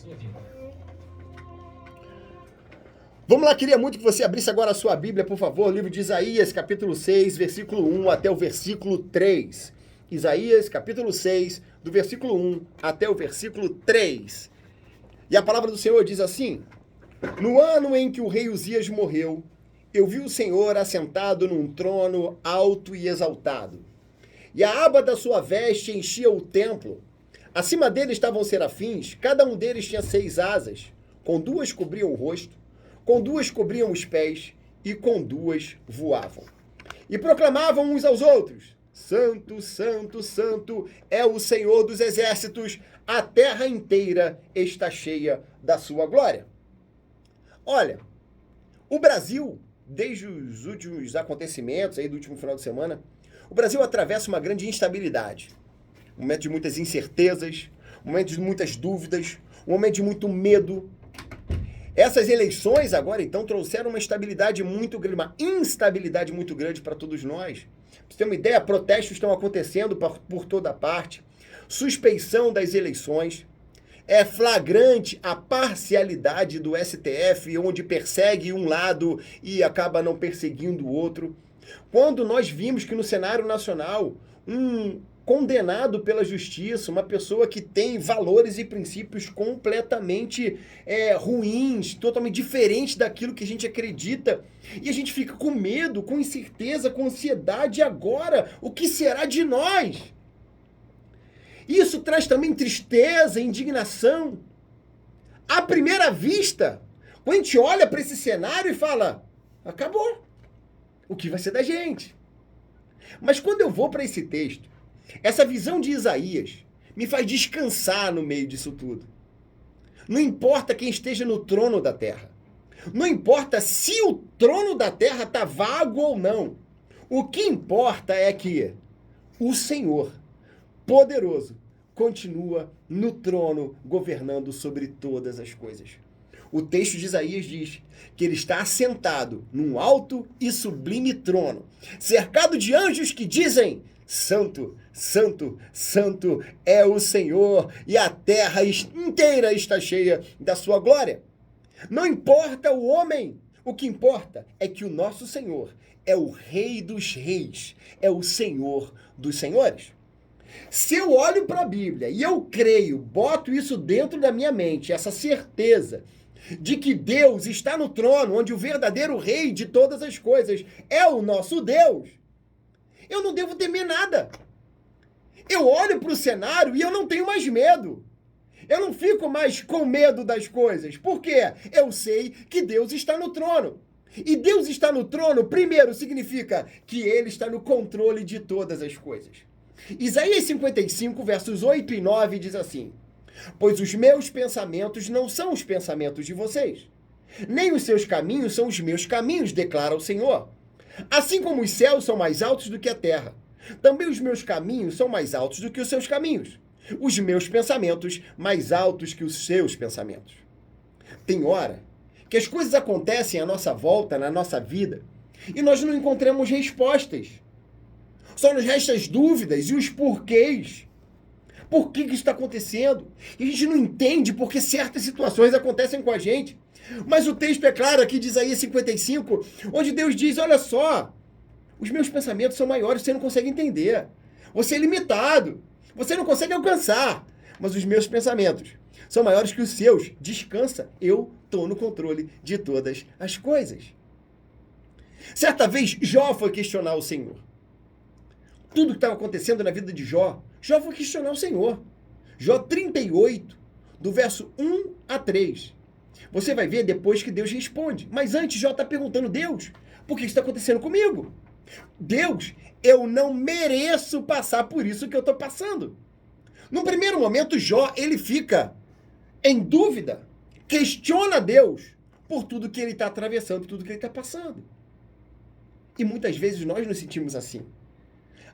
sua vida. Vamos lá, queria muito que você abrisse agora a sua Bíblia, por favor, livro de Isaías, capítulo 6, versículo 1 até o versículo 3. Isaías, capítulo 6, do versículo 1 até o versículo 3. E a palavra do Senhor diz assim: No ano em que o rei Uzias morreu, eu vi o Senhor assentado num trono alto e exaltado. E a aba da sua veste enchia o templo. Acima dele estavam serafins, cada um deles tinha 6 asas. Com 2 cobriam o rosto, com 2 cobriam os pés, e com 2 voavam. E proclamavam uns aos outros: Santo, Santo, Santo é o Senhor dos exércitos, a terra inteira está cheia da sua glória. Olha, o Brasil, desde os últimos acontecimentos aí do último final de semana, o Brasil atravessa uma grande instabilidade. Um momento de muitas incertezas, um momento de muitas dúvidas, um momento de muito medo. Essas eleições agora, então, trouxeram uma instabilidade muito grande, uma instabilidade muito grande para todos nós. Pra você ter uma ideia, protestos estão acontecendo por toda parte, suspeição das eleições, é flagrante a parcialidade do STF, onde persegue um lado e acaba não perseguindo o outro. Quando nós vimos que no cenário nacional, um condenado pela justiça, uma pessoa que tem valores e princípios completamente ruins, totalmente diferentes daquilo que a gente acredita, e a gente fica com medo, com incerteza, com ansiedade. Agora, o que será de nós? Isso traz também tristeza, indignação. À primeira vista, quando a gente olha para esse cenário e fala, acabou, o que vai ser da gente? Mas quando eu vou para esse texto, essa visão de Isaías me faz descansar no meio disso tudo. Não importa quem esteja no trono da terra. Não importa se o trono da terra está vago ou não. O que importa é que o Senhor, poderoso, continua no trono, governando sobre todas as coisas. O texto de Isaías diz que ele está assentado num alto e sublime trono, cercado de anjos que dizem: Santo, Santo, Santo é o Senhor, e a terra inteira está cheia da sua glória. Não importa o homem, o que importa é que o nosso Senhor é o Rei dos Reis, é o Senhor dos Senhores. Se eu olho para a Bíblia e eu creio, boto isso dentro da minha mente, essa certeza de que Deus está no trono, onde o verdadeiro Rei de todas as coisas é o nosso Deus, eu não devo temer nada. Eu olho para o cenário e eu não tenho mais medo. Eu não fico mais com medo das coisas. Por quê? Eu sei que Deus está no trono. E Deus está no trono, primeiro, significa que Ele está no controle de todas as coisas. Isaías 55, versos 8 e 9 diz assim: Pois os meus pensamentos não são os pensamentos de vocês, nem os seus caminhos são os meus caminhos, declara o Senhor. Assim como os céus são mais altos do que a terra, também os meus caminhos são mais altos do que os seus caminhos, os meus pensamentos mais altos que os seus pensamentos. Tem hora que as coisas acontecem à nossa volta, na nossa vida, e nós não encontramos respostas. Só nos restam as dúvidas e os porquês. Por que isso está acontecendo? E a gente não entende porque certas situações acontecem com a gente. Mas o texto é claro aqui de Isaías 55, onde Deus diz: olha só, os meus pensamentos são maiores, você não consegue entender. Você é limitado, você não consegue alcançar. Mas os meus pensamentos são maiores que os seus. Descansa, eu estou no controle de todas as coisas. Certa vez, Jó foi questionar o Senhor. Tudo que estava acontecendo na vida de Jó, Jó foi questionar o Senhor. Jó 38, do verso 1 a 3. Você vai ver depois que Deus responde. Mas antes, Jó está perguntando: Deus, por que isso está acontecendo comigo? Deus, eu não mereço passar por isso que eu estou passando. No primeiro momento, Jó, ele fica em dúvida, questiona Deus por tudo que ele está atravessando, por tudo que ele está passando. E muitas vezes nós nos sentimos assim.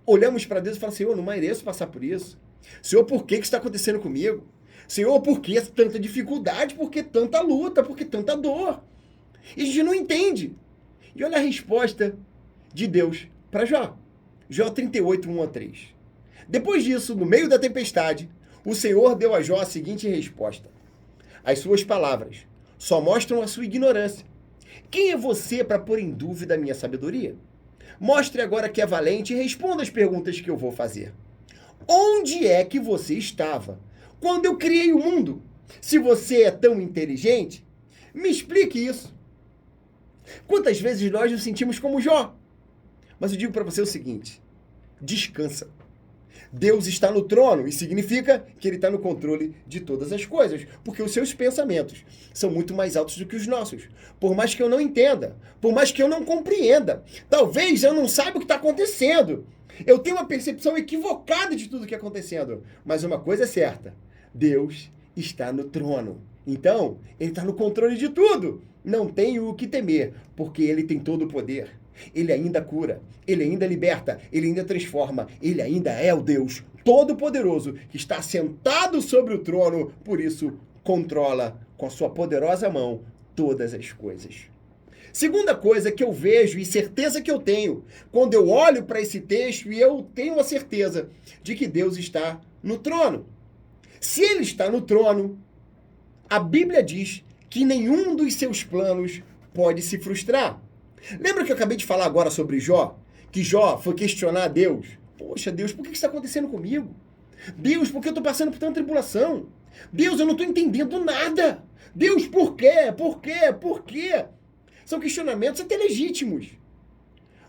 Olhamos para Deus e falamos: Senhor, eu não mereço passar por isso. Senhor, por que isso está acontecendo comigo? Senhor, por que tanta dificuldade? Por que tanta luta? Por que tanta dor? E a gente não entende. E olha a resposta de Deus para Jó. Jó 38, 1 a 3. Depois disso, no meio da tempestade, o Senhor deu a Jó a seguinte resposta: As suas palavras só mostram a sua ignorância. Quem é você para pôr em dúvida a minha sabedoria? Mostre agora que é valente e responda as perguntas que eu vou fazer. Onde é que você estava quando eu criei o mundo? Se você é tão inteligente, me explique isso. Quantas vezes nós nos sentimos como Jó? Mas eu digo para você o seguinte: descansa. Deus está no trono e significa que Ele está no controle de todas as coisas, porque os seus pensamentos são muito mais altos do que os nossos. Por mais que eu não entenda, por mais que eu não compreenda, talvez eu não saiba o que está acontecendo. Eu tenho uma percepção equivocada de tudo que está acontecendo. Mas uma coisa é certa: Deus está no trono. Então, Ele está no controle de tudo. Não tenho o que temer, porque Ele tem todo o poder. Ele ainda cura, Ele ainda liberta, Ele ainda transforma, Ele ainda é o Deus Todo-Poderoso que está sentado sobre o trono, por isso controla com a sua poderosa mão todas as coisas. Segunda coisa que eu vejo e certeza que eu tenho, quando eu olho para esse texto e eu tenho a certeza de que Deus está no trono. Se Ele está no trono, a Bíblia diz que nenhum dos seus planos pode se frustrar. Lembra que eu acabei de falar agora sobre Jó? Que Jó foi questionar a Deus. Poxa, Deus, por que isso está acontecendo comigo? Deus, por que eu estou passando por tanta tribulação? Deus, eu não estou entendendo nada. Deus, por quê? Por quê? Por quê? São questionamentos até legítimos.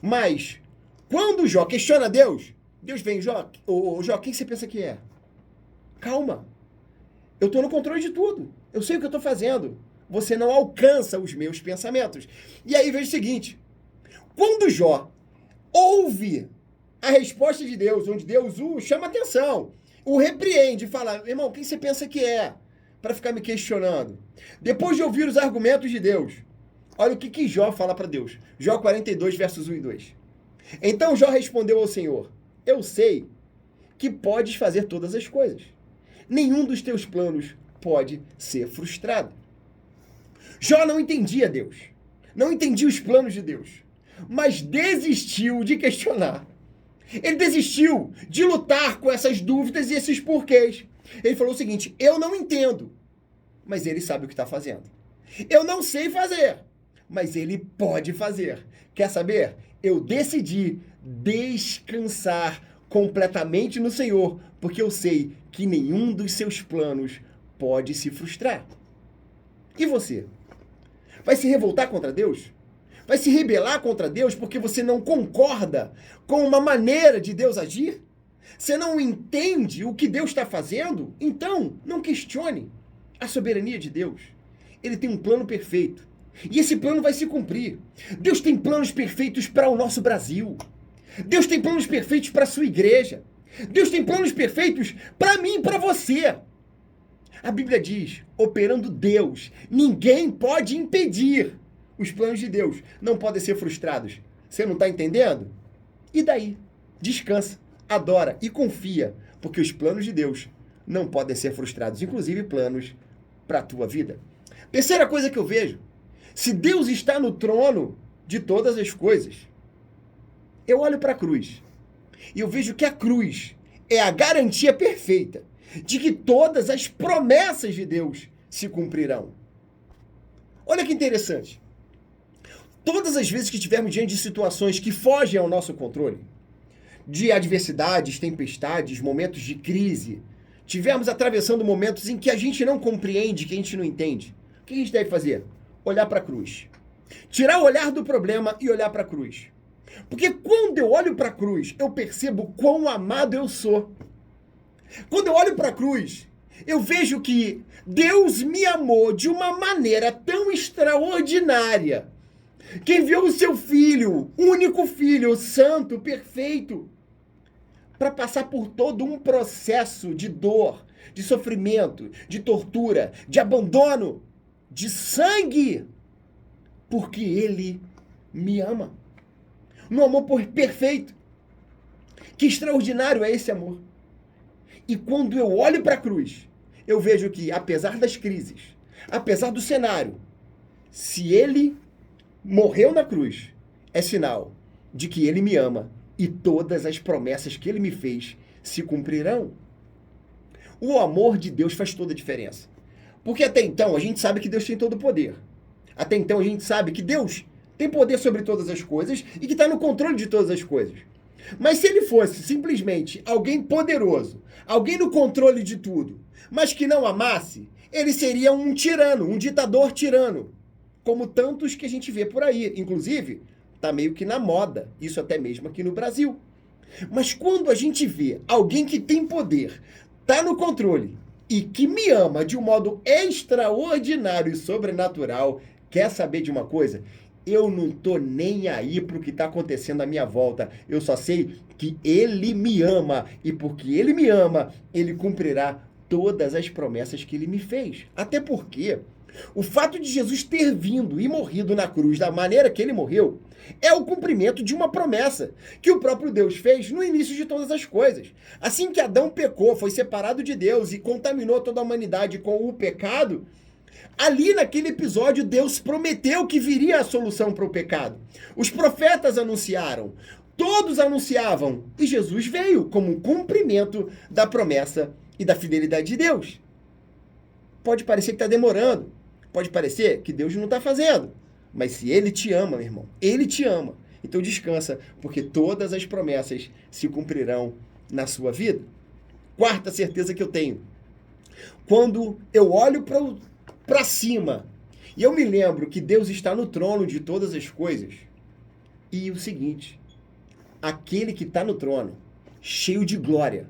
Mas, quando Jó questiona Deus, Deus vem, Jó, Jó, quem você pensa que é? Calma. Eu estou no controle de tudo. Eu sei o que eu estou fazendo. Você não alcança os meus pensamentos. E aí veja o seguinte: quando Jó ouve a resposta de Deus, onde Deus o chama atenção, o repreende e fala, irmão, quem você pensa que é? Para ficar me questionando. Depois de ouvir os argumentos de Deus, olha o que Jó fala para Deus. Jó 42, versos 1 e 2. Então Jó respondeu ao Senhor, eu sei que podes fazer todas as coisas. Nenhum dos teus planos pode ser frustrado. Jó não entendia Deus, não entendia os planos de Deus, mas desistiu de questionar. Ele desistiu de lutar com essas dúvidas e esses porquês. Ele falou o seguinte, eu não entendo, mas Ele sabe o que está fazendo. Eu não sei fazer, mas Ele pode fazer. Quer saber? Eu decidi descansar completamente no Senhor, porque eu sei que nenhum dos seus planos pode se frustrar. E você? Vai se revoltar contra Deus? Vai se rebelar contra Deus porque você não concorda com uma maneira de Deus agir? Você não entende o que Deus está fazendo? Então, não questione a soberania de Deus. Ele tem um plano perfeito. E esse plano vai se cumprir. Deus tem planos perfeitos para o nosso Brasil. Deus tem planos perfeitos para a sua igreja. Deus tem planos perfeitos para mim e para você. A Bíblia diz, operando Deus, ninguém pode impedir. Os planos de Deus não podem ser frustrados. Você não está entendendo? E daí? Descansa, adora e confia, porque os planos de Deus não podem ser frustrados, inclusive planos para a tua vida. Terceira coisa que eu vejo, se Deus está no trono de todas as coisas, eu olho para a cruz e eu vejo que a cruz é a garantia perfeita de que todas as promessas de Deus se cumprirão. Olha que interessante. Todas as vezes que estivermos diante de situações que fogem ao nosso controle, de adversidades, tempestades, momentos de crise, estivermos atravessando momentos em que a gente não compreende, que a gente não entende, o que a gente deve fazer? Olhar para a cruz. Tirar o olhar do problema e olhar para a cruz. Porque quando eu olho para a cruz, eu percebo quão amado eu sou. Quando eu olho para a cruz, eu vejo que Deus me amou de uma maneira tão extraordinária, que enviou o seu filho, único filho, santo, perfeito, para passar por todo um processo de dor, de sofrimento, de tortura, de abandono, de sangue, porque Ele me ama. No amor perfeito. Que extraordinário é esse amor. E quando eu olho para a cruz, eu vejo que, apesar das crises, apesar do cenário, se Ele morreu na cruz, é sinal de que Ele me ama e todas as promessas que Ele me fez se cumprirão. O amor de Deus faz toda a diferença. Porque até então a gente sabe que Deus tem todo o poder. Até então a gente sabe que Deus tem poder sobre todas as coisas e que está no controle de todas as coisas. Mas se ele fosse simplesmente alguém poderoso, alguém no controle de tudo, mas que não amasse, ele seria um tirano, um ditador tirano, como tantos que a gente vê por aí. Inclusive, está meio que na moda, isso até mesmo aqui no Brasil. Mas quando a gente vê alguém que tem poder, está no controle e que me ama de um modo extraordinário e sobrenatural, quer saber de uma coisa? Eu não tô nem aí pro que tá acontecendo à minha volta. Eu só sei que ele me ama e porque ele me ama, ele cumprirá todas as promessas que ele me fez. Até porque o fato de Jesus ter vindo e morrido na cruz da maneira que ele morreu é o cumprimento de uma promessa que o próprio Deus fez no início de todas as coisas. Assim que Adão pecou, foi separado de Deus e contaminou toda a humanidade com o pecado, ali naquele episódio Deus prometeu que viria a solução para o pecado. Os profetas anunciaram, todos anunciavam e Jesus veio como um cumprimento da promessa e da fidelidade de Deus. Pode parecer que está demorando, pode parecer que Deus não está fazendo, mas se Ele te ama, meu irmão, Ele te ama. Então descansa, porque todas as promessas se cumprirão na sua vida. Quarta certeza que eu tenho. Quando eu olho para cima e eu me lembro que Deus está no trono de todas as coisas, e o seguinte, aquele que está no trono, cheio de glória,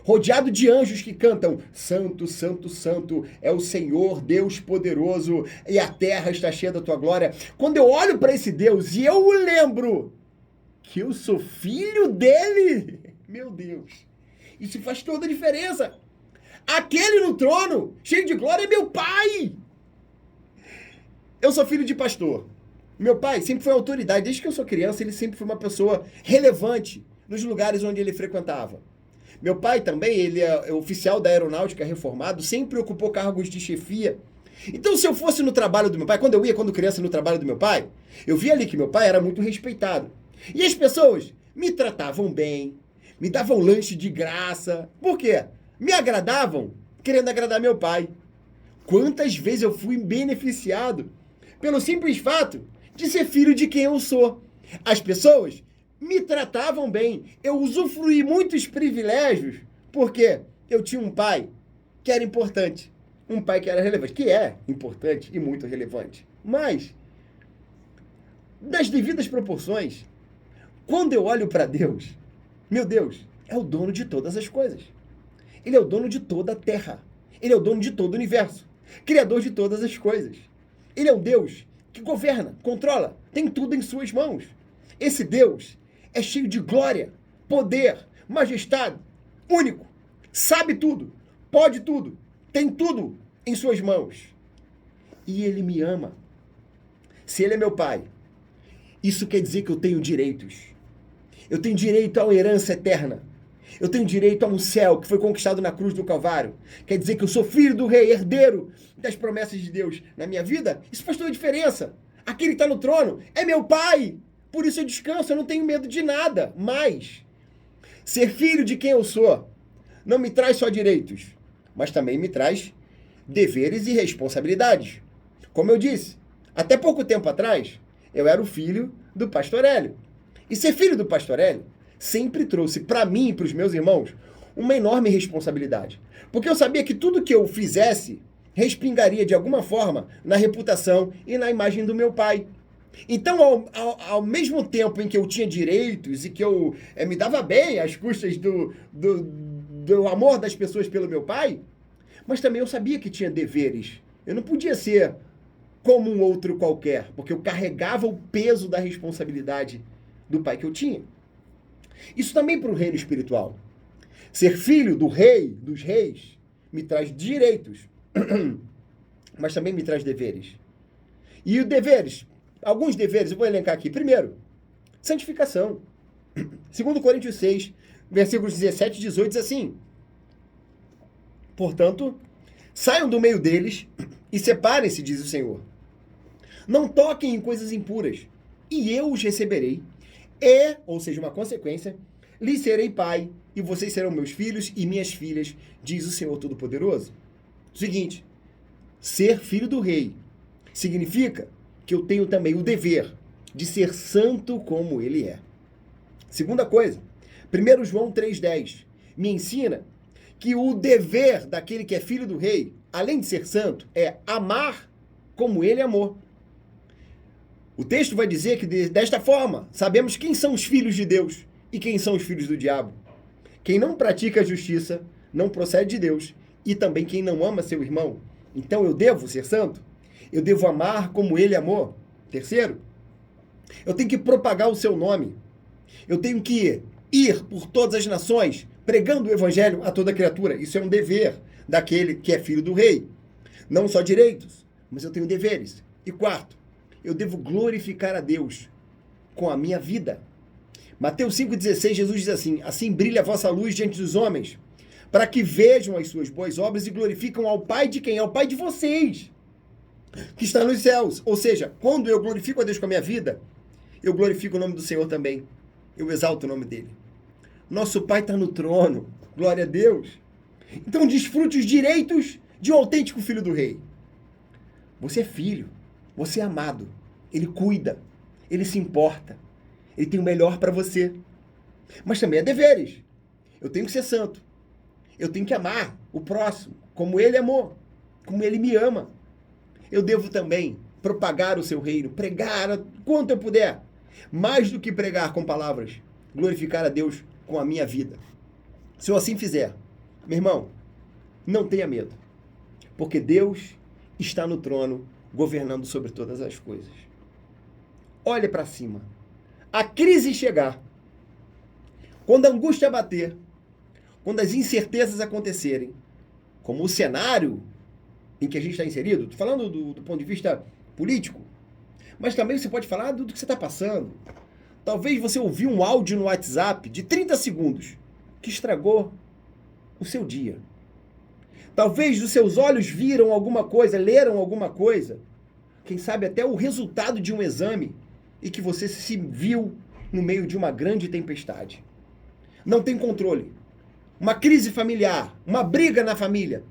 rodeado de anjos que cantam, Santo, Santo, Santo, é o Senhor, Deus poderoso, e a terra está cheia da tua glória. Quando eu olho para esse Deus e eu lembro que eu sou filho dele, meu Deus, isso faz toda a diferença. Aquele no trono, cheio de glória, é meu pai. Eu sou filho de pastor. Meu pai sempre foi autoridade. Desde que eu sou criança, ele sempre foi uma pessoa relevante nos lugares onde ele frequentava. Meu pai também, ele é oficial da aeronáutica reformado, sempre ocupou cargos de chefia. Então, se eu fosse no trabalho do meu pai, quando criança, no trabalho do meu pai, eu via ali que meu pai era muito respeitado. E as pessoas me tratavam bem, me davam lanche de graça. Por quê? Me agradavam, querendo agradar meu pai. Quantas vezes eu fui beneficiado pelo simples fato de ser filho de quem eu sou. As pessoas me tratavam bem. Eu usufruí muitos privilégios porque eu tinha um pai que era importante. Um pai que era relevante, que é importante e muito relevante. Mas, nas devidas proporções, quando eu olho para Deus, meu Deus é o dono de todas as coisas. Ele é o dono de toda a terra. Ele é o dono de todo o universo. Criador de todas as coisas. Ele é um Deus que governa, controla, tem tudo em suas mãos. Esse Deus é cheio de glória, poder, majestade, único, sabe tudo, pode tudo, tem tudo em suas mãos. E ele me ama. Se ele é meu pai, isso quer dizer que eu tenho direitos. Eu tenho direito a uma herança eterna. Eu tenho direito a um céu que foi conquistado na cruz do Calvário. Quer dizer que eu sou filho do rei, herdeiro das promessas de Deus na minha vida? Isso faz toda a diferença. Aquele que está no trono é meu pai. Por isso eu descanso, eu não tenho medo de nada. Mas ser filho de quem eu sou não me traz só direitos, mas também me traz deveres e responsabilidades. Como eu disse, até pouco tempo atrás, eu era o filho do pastor Hélio. E ser filho do pastor Hélio sempre trouxe para mim e para os meus irmãos uma enorme responsabilidade. Porque eu sabia que tudo que eu fizesse respingaria de alguma forma na reputação e na imagem do meu pai. Então, ao mesmo tempo em que eu tinha direitos e que eu me dava bem às custas do amor das pessoas pelo meu pai, mas também eu sabia que tinha deveres. Eu não podia ser como um outro qualquer, porque eu carregava o peso da responsabilidade do pai que eu tinha. Isso também para o reino espiritual. Ser filho do rei, dos reis, me traz direitos, mas também me traz deveres. E os deveres, alguns deveres, eu vou elencar aqui. Primeiro, santificação. 2 Coríntios 6, versículos 17 e 18, diz assim: portanto, saiam do meio deles e separem-se, diz o Senhor. Não toquem em coisas impuras, e eu os receberei. E, ou seja, uma consequência, lhes serei pai, e vocês serão meus filhos e minhas filhas, diz o Senhor Todo-Poderoso. Seguinte, ser filho do rei significa que eu tenho também o dever de ser santo como ele é. Segunda coisa, 1 João 3,10 me ensina que o dever daquele que é filho do rei, além de ser santo, é amar como ele amou. O texto vai dizer que desta forma sabemos quem são os filhos de Deus e quem são os filhos do diabo. Quem não pratica a justiça não procede de Deus, e também quem não ama seu irmão. Então eu devo ser santo? Eu devo amar como ele amou? Terceiro, eu tenho que propagar o seu nome. Eu tenho que ir por todas as nações, pregando o evangelho a toda criatura. Isso é um dever daquele que é filho do rei. Não só direitos, mas eu tenho deveres. E quarto, eu devo glorificar a Deus com a minha vida. Mateus 5,16, Jesus diz assim: assim brilha a vossa luz diante dos homens, para que vejam as suas boas obras e glorificam ao Pai de quem? Ao Pai de vocês, que está nos céus. Ou seja, quando eu glorifico a Deus com a minha vida, eu glorifico o nome do Senhor também. Eu exalto o nome dele. Nosso Pai está no trono. Glória a Deus. Então desfrute os direitos de um autêntico filho do rei. Você é filho. Você é amado. Ele cuida. Ele se importa. Ele tem o melhor para você. Mas também é deveres. Eu tenho que ser santo. Eu tenho que amar o próximo como ele amou, como ele me ama. Eu devo também propagar o seu reino, pregar quanto eu puder. Mais do que pregar com palavras, glorificar a Deus com a minha vida. Se eu assim fizer, meu irmão, não tenha medo, porque Deus está no trono, governando sobre todas as coisas. Olhe para cima. A crise chegar, quando a angústia bater, quando as incertezas acontecerem, como o cenário em que a gente está inserido, estou falando do ponto de vista político, mas também você pode falar do que você está passando. Talvez você ouviu um áudio no WhatsApp de 30 segundos que estragou o seu dia. Talvez os seus olhos viram alguma coisa, leram alguma coisa, quem sabe até o resultado de um exame, e que você se viu no meio de uma grande tempestade. Não tem controle. Uma crise familiar, uma briga na família,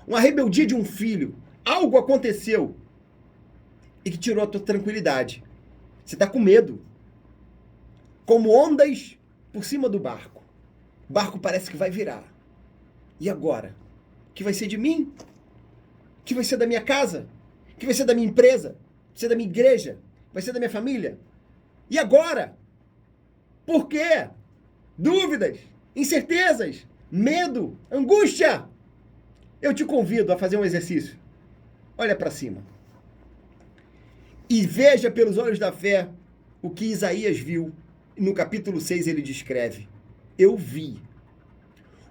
uma rebeldia de um filho, algo aconteceu e que tirou a tua tranquilidade. Você está com medo. Como ondas por cima do barco. O barco parece que vai virar. E agora? O que vai ser de mim? O que vai ser da minha casa? O que vai ser da minha empresa? Vai ser da minha igreja? Vai ser da minha família? E agora? Por quê? Dúvidas, incertezas, medo, angústia. Eu te convido a fazer um exercício. Olha para cima. E veja pelos olhos da fé o que Isaías viu. No capítulo 6 ele descreve: eu vi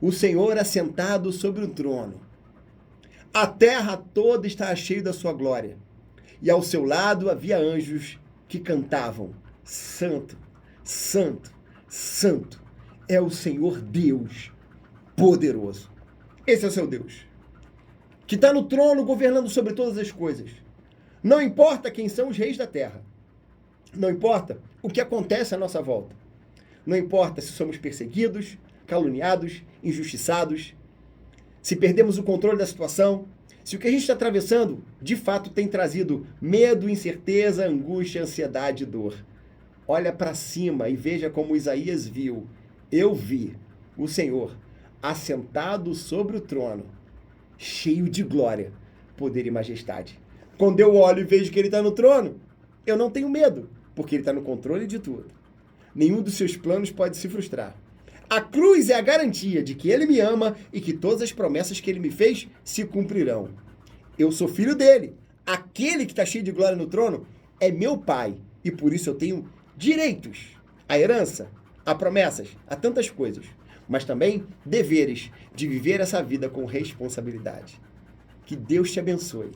o Senhor assentado sobre o trono. A terra toda está cheia da sua glória. E ao seu lado havia anjos que cantavam: Santo, Santo, Santo é o Senhor Deus poderoso. Esse é o seu Deus, que está no trono governando sobre todas as coisas. Não importa quem são os reis da terra. Não importa o que acontece à nossa volta. Não importa se somos perseguidos, caluniados, injustiçados, se perdemos o controle da situação, se o que a gente está atravessando, de fato, tem trazido medo, incerteza, angústia, ansiedade e dor. Olha para cima e veja como Isaías viu. Eu vi o Senhor assentado sobre o trono, cheio de glória, poder e majestade. Quando eu olho e vejo que ele está no trono, eu não tenho medo, porque ele está no controle de tudo. Nenhum dos seus planos pode se frustrar. A cruz é a garantia de que ele me ama e que todas as promessas que ele me fez se cumprirão. Eu sou filho dele. Aquele que está cheio de glória no trono é meu pai. E por isso eu tenho direitos à herança, a promessas, a tantas coisas. Mas também deveres de viver essa vida com responsabilidade. Que Deus te abençoe.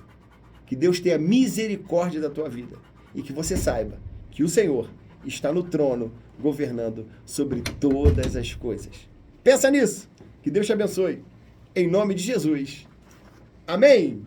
Que Deus tenha misericórdia da tua vida. E que você saiba que o Senhor está no trono, governando sobre todas as coisas. Pensa nisso. Que Deus te abençoe. Em nome de Jesus. Amém.